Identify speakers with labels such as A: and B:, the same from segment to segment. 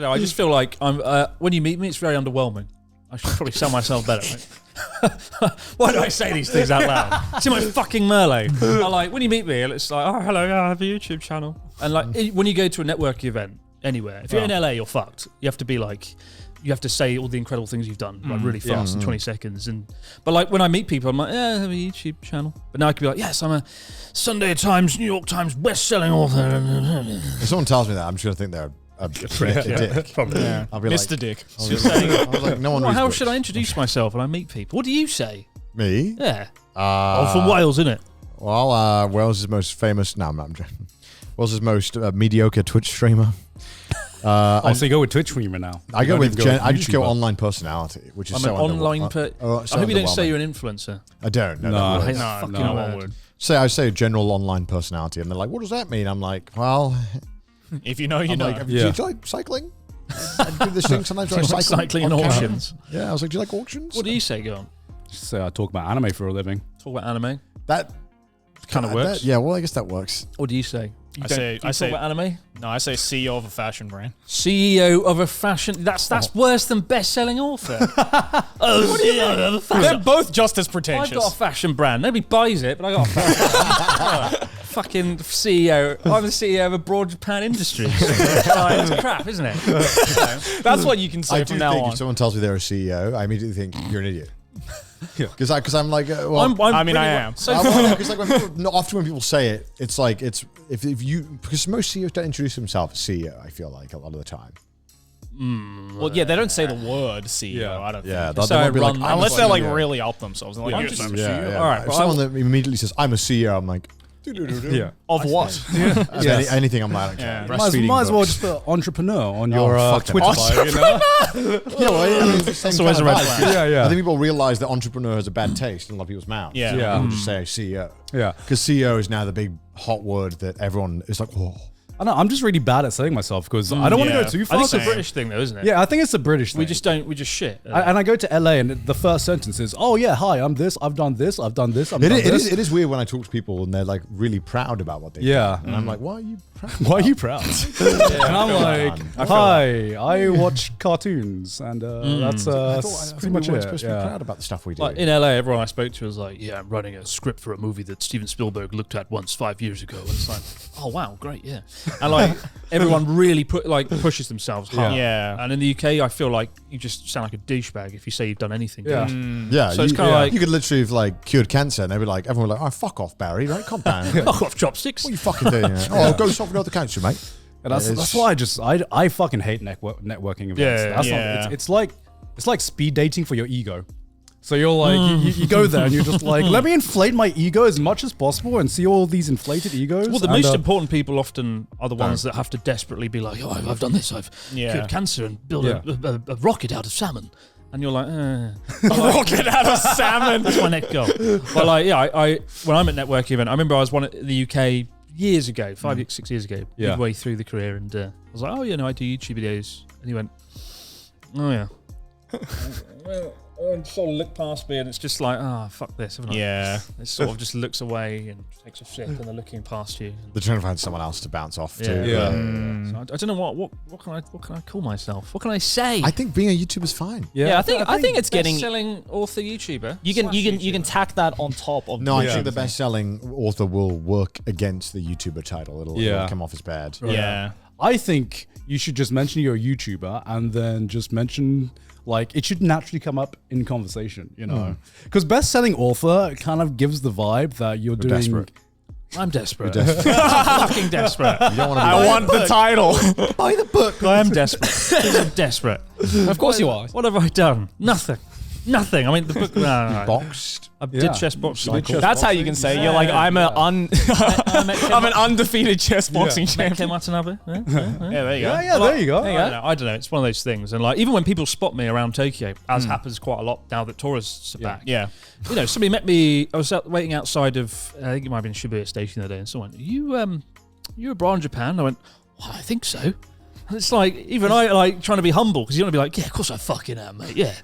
A: know. I just feel like when you meet me, it's very underwhelming. I should probably sell myself better. Right? Why do I say these things out loud? It's in my fucking Merlot. I like when you meet me, it's like, oh hello, I have a YouTube channel. And like when you go to a networking event anywhere, if you're in LA, you're fucked. You have to be like. You have to say all the incredible things you've done like really fast in 20 seconds. But like when I meet people, I'm like, yeah, I have a YouTube channel. But now I could be like, yes, I'm a Sunday Times, New York Times best-selling author.
B: If someone tells me that, I'm just going to think they're a dick.
A: Probably.
C: Yeah.
B: I'll be
C: Mr.
B: like,
C: Dick.
B: I was like, no one reads
A: how
B: books.
A: should I introduce myself when I meet people? What do you say?
B: Me?
A: Yeah. From Wales, isn't it?
B: Well, Wales' most famous... No, I'm joking. Wales' most mediocre Twitch streamer.
D: So you go with Twitch streamer now?
B: I just go online personality, which is
A: I'm
B: so
A: an online I hope you don't say you're an influencer.
B: I don't. No, I say a general online personality, and they're like, "What does that mean?" I'm like, "Well,
C: if you know, you know."
B: Like, do you like cycling? I do this thing sometimes. I cycle
A: cycling and auctions.
B: Yeah, I was like, "Do you like auctions?"
A: What do you say? Go on.
D: So I talk about anime for a living.
A: Talk about anime.
B: That
A: kind of works.
B: Yeah, well, I guess that works.
A: What do you say?
C: I say
A: talk about anime.
C: No, I say CEO of a fashion brand.
A: CEO of a fashion. That's worse than best-selling author. What do you know?
C: They're both just as pretentious.
A: I've got a fashion brand. Nobody buys it, but I got a fashion fucking CEO. I'm the CEO of a Broad Japan Industries. It's crap, isn't it?
C: That's what you can say from now on.
B: If someone tells me they're a CEO, I immediately think you're an idiot. Because I'm like, well,
C: I am.
A: So
B: because often when people say it, it's like if you because most CEOs don't introduce themselves as CEO. I feel like a lot of the time.
C: Well, yeah, they don't say the word CEO. I don't think.
B: They'll be like,
C: unless they're like really up themselves. And like,
A: I'm just a
B: CEO.
A: CEO. All right,
B: if someone that immediately says I'm a CEO, I'm like,
C: of what?
B: Anything. I'm like,
C: Yeah.
D: Might as well just put entrepreneur on your Twitter bio. You know?
B: That's always a red flag.
D: Yeah.
B: I think people realize that entrepreneur has a bad taste in a lot of people's mouths.
C: Yeah.
D: Yeah.
B: People just say CEO.
D: Yeah.
B: Because CEO is now the big hot word that everyone is like, oh.
D: I know, I'm just really bad at saying myself because I don't want to go too far.
A: I think it's a British thing, though, isn't it?
D: Yeah, I think it's a British thing.
A: We just shit.
D: And I go to LA and the first sentence is, "Oh yeah, hi, I'm this. I've done this. I've done this. It
B: is weird when I talk to people and they're like really proud about what they do. And I'm like, why are you proud?
D: Why are you proud? And I'm like, hi, I watch cartoons, and that's pretty much
B: we're
D: it.
B: supposed to be proud about the stuff we do.
A: Like in LA, everyone I spoke to was like, "Yeah, I'm writing a script for a movie that Steven Spielberg looked at once 5 years ago." And it's like, "Oh wow, great, yeah." And like everyone really pushes themselves hard.
C: Yeah.
A: And in the UK, I feel like you just sound like a douchebag if you say you've done anything.
D: Yeah.
A: So it's kind of like
B: you could literally have like cured cancer, and they'd be like, everyone would be like, "Oh, fuck off, Barry! Right, calm down.
A: fuck off, chopsticks."
B: What are you fucking doing? Oh, go solve another cancer, mate."
D: And that's why I fucking hate networking events. It's like speed dating for your ego. So you're like, you go there and you're just like, let me inflate my ego as much as possible and see all these inflated egos.
A: Well, the most important people often are the ones that have to desperately be like, "Oh, I've done this. I've cured cancer and built a rocket out of salmon." And you're like,
C: a rocket out of salmon.
A: That's my next goal. But like, I when I'm at networking event, I remember I was one at the UK years ago, 6 years ago, midway through the career, and I was like, "Oh, yeah, no, I do YouTube videos." And he went, "Oh, yeah." And sort of looked past me, and it's just like, "Oh, fuck this."
C: Yeah.
A: It sort of just looks away and takes a shit, and they're looking past you.
B: They're trying to find someone else to bounce off to.
A: So I don't know what can I call myself? What can I say?
B: I think being a YouTuber is fine.
C: Yeah, I think it's getting
A: selling author YouTuber.
C: You can tack that on top of.
B: No, I think the best-selling author will work against the YouTuber title. It'll come off as bad.
C: Yeah.
D: I think you should just mention you're a YouTuber and then just mention. Like, it should naturally come up in conversation, you know? Because best-selling author kind of gives the vibe that you're doing...
B: Desperate.
A: I'm desperate. I'm fucking desperate.
B: You don't want to
C: I want the title.
B: buy the book.
A: I am desperate. I'm desperate.
C: Of course you are.
A: What have I done? Nothing. I mean, the book... No.
B: Boxed.
A: I did chess boxing.
C: That's how you can say you're like, I'm an undefeated chess boxing champion.
A: Watanabe.
C: Yeah, there you go.
D: Yeah, there you go.
A: I don't know. It's one of those things. And like, even when people spot me around Tokyo, as happens quite a lot now that tourists are back.
C: Yeah.
A: You know, somebody met me. I was waiting outside of, I think it might have been Shibuya Station the other day, and someone went, "You abroad in Japan?" I went, "Well, I think so." And it's like, even I like trying to be humble, because you want to be like, "Yeah, of course I fucking am, mate. Yeah."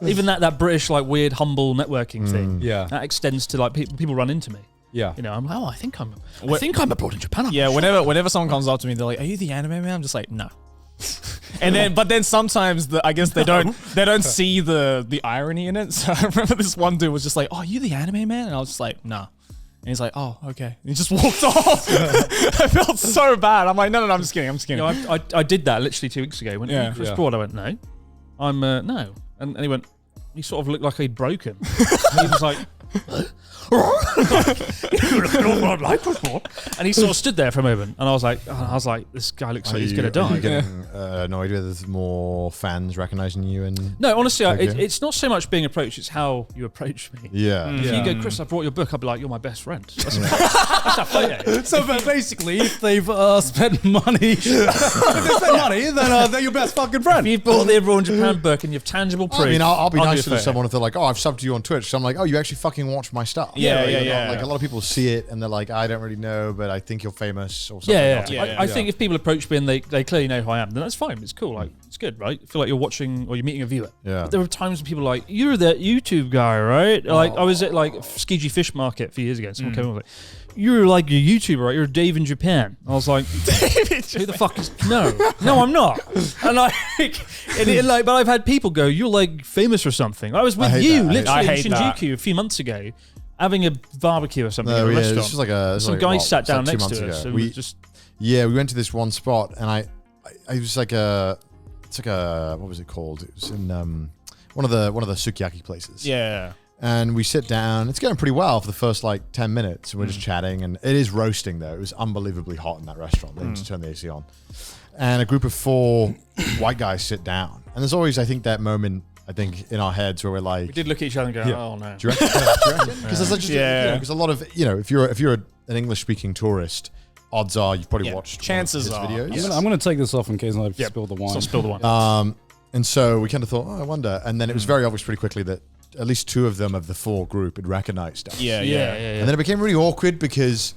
A: Even that British like weird humble networking thing, that extends to like people run into me.
D: Yeah,
A: you know, I'm like, "Oh, I think I'm abroad in Japan."
C: Yeah, whenever someone comes up to me, they're like, "Are you the anime man?" I'm just like, "No." But then sometimes I guess they don't see the irony in it. So I remember this one dude was just like, "Oh, you the anime man?" And I was just like, "Nah." And he's like, "Oh, okay." And he just walked off. I felt so bad. I'm like, "No, I'm just kidding. I'm just kidding."
A: You know, I did that literally 2 weeks ago. When Chris Broad, I went, "No, I'm no," and he went. He sort of looked like he'd broken. And he was like. And he sort of stood there for a moment, and I was like, this guy looks like he's gonna die.
B: Are you getting annoyed with there's more fans recognizing you? And
A: no, honestly, it's not so much being approached; it's how you approach me.
B: Yeah.
A: If you go, Chris, I brought your book, I'd be like, you're my best friend. That's a photo.
D: So basically, if they've spent money, then they're your best fucking friend.
A: If you've bought the £100 book and you have tangible proof.
B: I mean, I'll be nice
A: to
B: to someone if they're like, "Oh, I've subbed to you on Twitch." So I'm like, "Oh, you actually fucking watch my stuff."
C: Yeah.
B: Like a lot of people see it and they're like, "I don't really know, but I think you're famous or something."
A: I think if people approach me and they clearly know who I am, then that's fine. It's cool. Like it's good, right? I feel like you're watching or you're meeting a viewer.
B: Yeah.
A: But there were times when people are like, "You're that YouTube guy, right?" Like I was at like Skiji Fish Market a few years ago. And someone came over and was like, "You're like a YouTuber, right? You're Dave in Japan." I was like, "Who the fuck is no, I'm not." And but I've had people go, "You're like famous or something." I was with you literally in Shinjuku a few months ago, having a barbecue or something at a restaurant.
B: This was like
A: some guy sat down next to us.
B: We went to this one spot, and I was like what was it called? It was in one of the sukiyaki places.
C: Yeah.
B: And we sit down. It's going pretty well for the first like 10 minutes. And we're just chatting, and it is roasting though. It was unbelievably hot in that restaurant. They just turned the AC on, and a group of 4 white guys sit down. And there's always, I think, that moment. I think in our heads where we're like,
A: we did look at each other and go, "Oh no."
B: Do you reckon? Because there's a lot of if you're an English speaking tourist, odds are you've probably watched
C: chances
B: one of his
C: are.
B: videos.
C: Yes.
D: I'm going to take this off in case I spill the wine.
A: So spill the wine.
B: And so we kind of thought, oh, I wonder. And then it was very obvious pretty quickly that at least 2 of them of the 4 group had recognized us.
C: Yeah.
B: And then it became really awkward because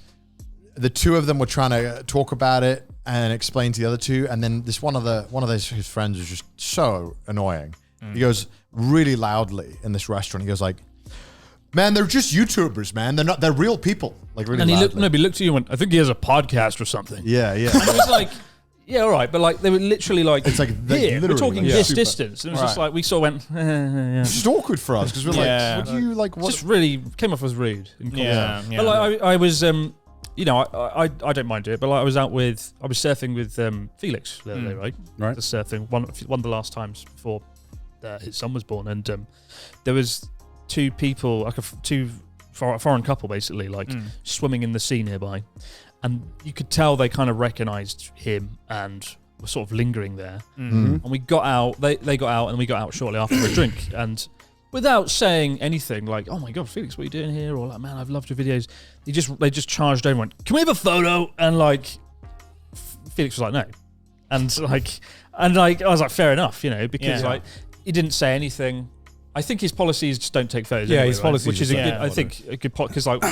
B: the 2 of them were trying to talk about it and explain to the other 2. And then this one of his friends was just so annoying. He goes really loudly in this restaurant. He goes like, "Man, they're just YouTubers, man. They're real people." Like really
A: and
B: loudly.
A: he looked at you and went, "I think he has a podcast or something."
B: Yeah.
A: And it was like, yeah, all right, but like they were literally like,
B: It's like
A: here, we're talking
B: like,
A: this distance, and it was just like we sort of went, yeah.
B: It's just awkward for us because we're like, "What do you like?" What?
A: Just really came off as rude.
C: Yeah.
A: But like I was, you know, I don't mind it, but like I was surfing with Felix the other day, right?
D: Right.
A: Just surfing one of the last times before his son was born, and there was 2 people, like a foreign couple, basically, like swimming in the sea nearby, and you could tell they kind of recognised him and were sort of lingering there. And we got out. They got out, and we got out shortly after for a drink, and without saying anything, like, "Oh my God, Felix, what are you doing here?" or like, "Man, I've loved your videos." They just charged over and went, "Can we have a photo?" And like, Felix was like, "No," and I was like, "Fair enough," you know, because like he didn't say anything. I think his policies just don't take photos.
D: Yeah,
A: anyway,
D: his policies,
A: which is a good point, because like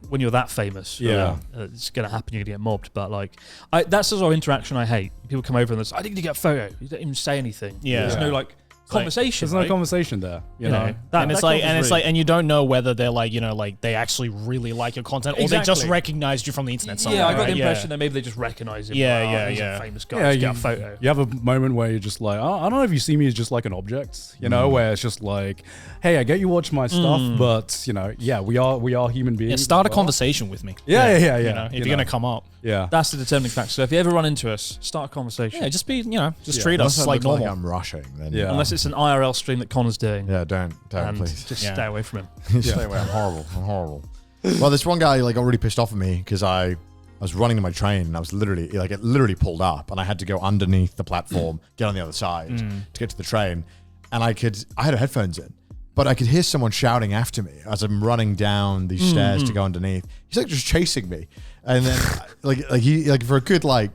A: when you're that famous, it's gonna happen. You're gonna get mobbed. But like, that's the sort of interaction I hate. People come over and they're like, "I need to get a photo." You don't even say anything.
C: Yeah.
A: There's no like conversation.
D: There's no conversation there. You know?
C: And you don't know whether they're like, you know, like they actually really like your content or they just recognized you from the internet somewhere.
A: Yeah, I got the impression that maybe they just recognize him. He's a famous guy. Get a photo.
D: You have a moment where you're just like, I don't know if you see me as just like an object, you know, where it's just like, hey, I get you watch my stuff, but you know, we are human beings.
C: Yeah, start a conversation with me.
D: Yeah.
C: You know, if you're gonna come up.
D: Yeah.
A: That's the determining factor. So if you ever run into us, start a conversation.
C: Yeah, just be, you know, just treat us like normal.
B: I'm rushing. Then
A: Unless it's an IRL stream that Connor's doing.
B: Yeah, don't
A: and
B: please.
A: Just stay away from him.
B: Stay away. I'm horrible. Well, this one guy like got really pissed off at me because I was running to my train and I was literally like it literally pulled up and I had to go underneath the platform, get on the other side to get to the train, and I had headphones in, but I could hear someone shouting after me as I'm running down these stairs to go underneath. He's like just chasing me, and then like for a good like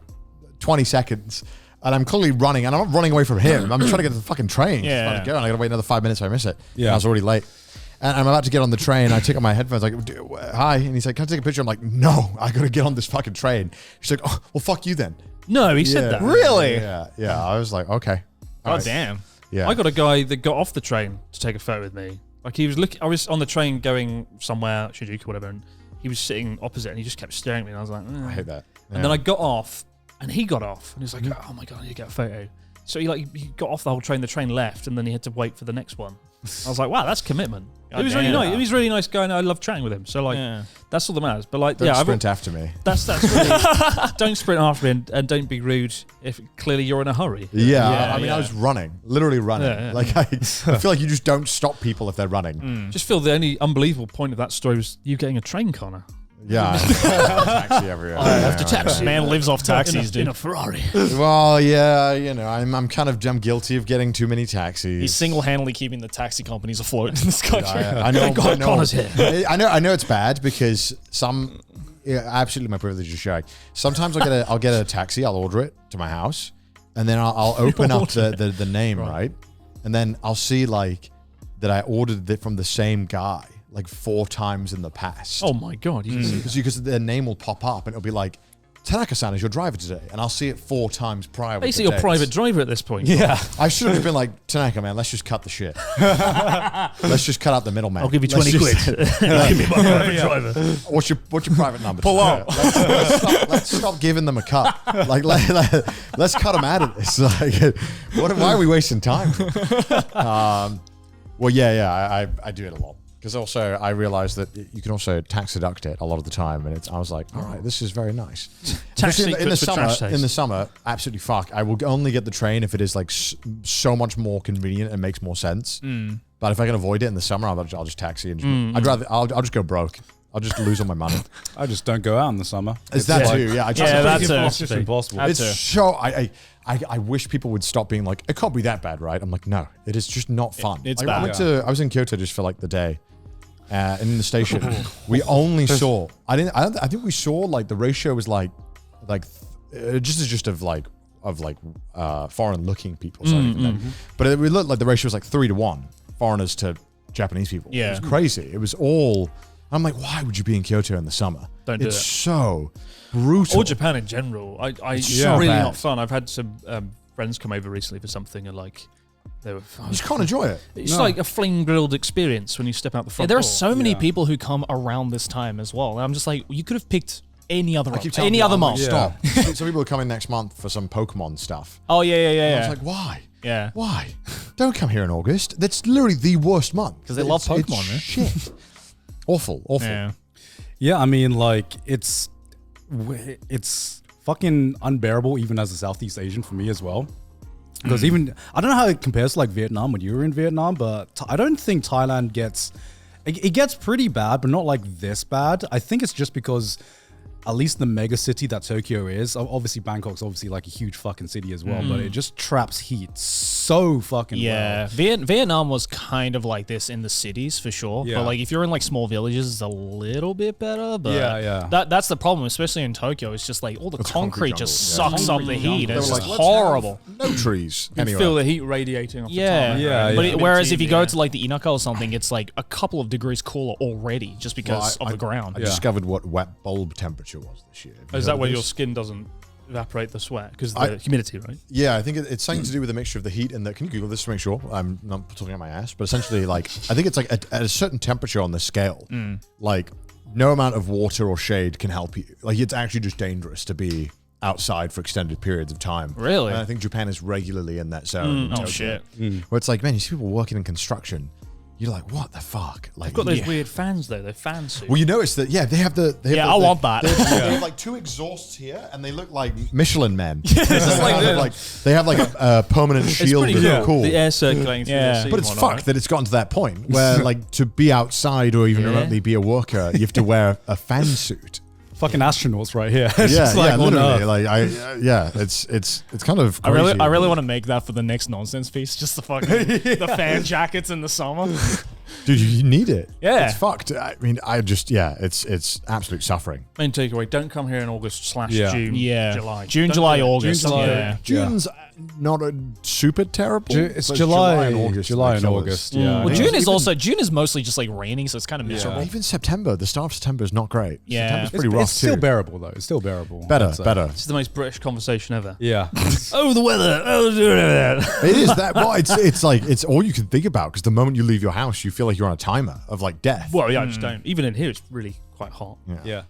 B: 20 seconds. And I'm clearly running, and I'm not running away from him. I'm trying to get to the fucking train.
C: Yeah.
B: I gotta wait another 5 minutes if I miss it.
D: Yeah.
B: And I was already late. And I'm about to get on the train. I take out my headphones, like, "Hi." And he's like, "Can I take a picture?" I'm like, "No, I gotta get on this fucking train." She's like, "Oh, well, fuck you then."
A: No, he said that.
C: Really?
B: Yeah. I was like, okay.
C: Oh, damn.
B: Yeah.
A: I got a guy that got off the train to take a photo with me. Like he was looking. I was on the train going somewhere, Shinjuku or whatever, and he was sitting opposite, and he just kept staring at me. And I was like,
B: I hate that.
A: And then I got off. And he got off, and he was like, "Oh my god, I need to get a photo." So he got off the whole train. The train left, and then he had to wait for the next one. I was like, "Wow, that's commitment." It was really nice. He was a really nice guy, and I love chatting with him. So that's all that matters. But like,
B: Don't sprint after me.
A: That's really, don't sprint after me, and don't be rude if clearly you're in a hurry.
B: Yeah, I mean, I was running, literally running.
A: Yeah.
B: Like I feel like you just don't stop people if they're running.
A: Just feel the only unbelievable point of that story was you getting a train, Connor.
B: Yeah, taxi everywhere. I
A: have to taxi.
C: Man lives off taxis, dude.
A: In a Ferrari.
B: Well, yeah, I'm guilty of getting too many taxis.
C: He's single-handedly keeping the taxi companies afloat in this country.
B: I know.
A: Connor's here.
B: I know it's bad because absolutely my privilege to share. Sometimes I'll get a taxi, I'll order it to my house, and then I'll open up the name, right? And then I'll see like that I ordered it from the same guy like 4 times in the past.
A: Oh my god!
B: Because their name will pop up and it'll be like, Tanaka-san is your driver today, and I'll see it 4 times prior.
A: Basically, your private driver at this point.
B: Yeah, I should have been like, Tanaka, man, let's just cut the shit. Let's just cut out the middletman.
A: I'll give you 20 quid. Give me my private driver.
B: What's your private number?
C: Pull out.
B: Let's stop giving them a cut. Like, let's cut them out of this. Like, why are we wasting time? Well, I do it a lot. Because also I realized that you can also tax deduct it a lot of the time, and I was like, all right, this is very nice. In the summer, absolutely fuck. I will only get the train if it is like so much more convenient and makes more sense. But if I can avoid it in the summer, I'll just taxi and I'll just go broke. I'll just lose all my money.
D: I just don't go out in the summer.
B: Is that too? Yeah,
D: that's just impossible.
B: It's so I wish people would stop being like, it can't be that bad, right? I'm like, no, it is just not fun.
C: It's
B: bad. I was in Kyoto just for like the day. And in the station,
C: Oh.
B: we only saw. I think we saw like the ratio was like just of foreign looking people. But it looked like the ratio was like 3 to 1 foreigners to Japanese people.
C: Yeah.
B: It was crazy. It was all. I'm like, why would you be in Kyoto in the summer?
A: Don't do it.
B: It's so brutal.
A: Or Japan in general. It's
B: so
A: really
B: bad.
A: not fun. I've had some friends come over recently for something, and like they were.
B: You just can't enjoy it.
A: It's like a flame grilled experience when you step out the front.
C: There are
A: door.
C: so many people who come around this time as well. And I'm just like, you could have picked any other month.
B: Some people are coming next month for some Pokemon stuff.
C: Oh yeah.
B: I was like, why?
C: Yeah.
B: Why? Don't come here in August. That's literally the worst month.
C: Because they love Pokemon, man.
B: Shit. Awful.
D: Yeah, I mean, like, it's fucking unbearable even as a Southeast Asian for me as well. Because even, I don't know how it compares to like Vietnam when you were in Vietnam, but I don't think Thailand it gets pretty bad, but not like this bad. I think it's just because at least the mega city that Tokyo is, obviously Bangkok's obviously like a huge fucking city as well, but it just traps heat so fucking well.
C: Vietnam was kind of like this in the cities for sure.
D: Yeah.
C: But like if you're in like small villages, it's a little bit better. But that's the problem, especially in Tokyo. It's just like all the concrete just sucks up the heat. It's just horrible.
B: No trees.
A: You
B: Anyway.
A: feel the heat radiating off the top.
C: But whereas if you go to like the Inaka or something, it's like a couple of degrees cooler already just because of the ground.
B: I discovered what wet bulb temperature was this year.
A: Is that where your skin doesn't evaporate the sweat because of the humidity, right?
B: Yeah, I think it's something to do with the mixture of the heat and the. Can you Google this to make sure I'm not talking out my ass? But essentially, like, I think it's like at a certain temperature on the scale, like no amount of water or shade can help you. Like, it's actually just dangerous to be outside for extended periods of time.
C: Really?
B: And I think Japan is regularly in that zone.
C: Oh shit!
B: Where it's like, man, you see people working in construction. You're like, what the fuck? Like,
A: They've got those weird fans though. They're fan suits.
B: Well, you notice that, they have the.
C: I want that.
B: They have like 2 exhausts here, and they look like Michelin men. They have like a permanent shield.
A: It's pretty cool.
B: Cool.
A: The air circulating through the seat.
B: But it's fucked that it's gotten to that point where, like, to be outside or even remotely be a worker, you have to wear a fan suit.
D: Fucking astronauts right here. It's
B: Yeah,
D: just like,
B: literally. It's kind of crazy.
C: I really want to make that for the next nonsense piece. Just the fucking the fan jackets in the summer.
B: Dude, you need it.
C: Yeah.
B: It's fucked. I mean, it's absolute suffering.
A: Main takeaway: don't come here in August /
D: Yeah.
A: June, July.
C: June,
A: Don't
C: July,
A: do it.
C: August.
D: June, July.
C: Yeah.
B: June's not super terrible.
D: It's
B: but
D: July
B: and August.
D: July and
B: killers.
D: August. Yeah.
C: Well,
D: I
C: June
D: think
C: is mostly just like raining, so it's kind of miserable.
B: Even September, the start of September is not great.
C: Yeah.
B: September's
D: it's,
B: pretty rough
D: it's still
B: too.
D: bearable though. It's still bearable.
B: Better.
A: This is the most British conversation ever.
D: Yeah.
A: Oh, the weather. Oh,
B: It is that. Well, it's like it's all you can think about because the moment you leave your house, you feel like you're on a timer of like death.
A: well, yeah, I just don't. Even in here, it's really quite hot.
D: Yeah.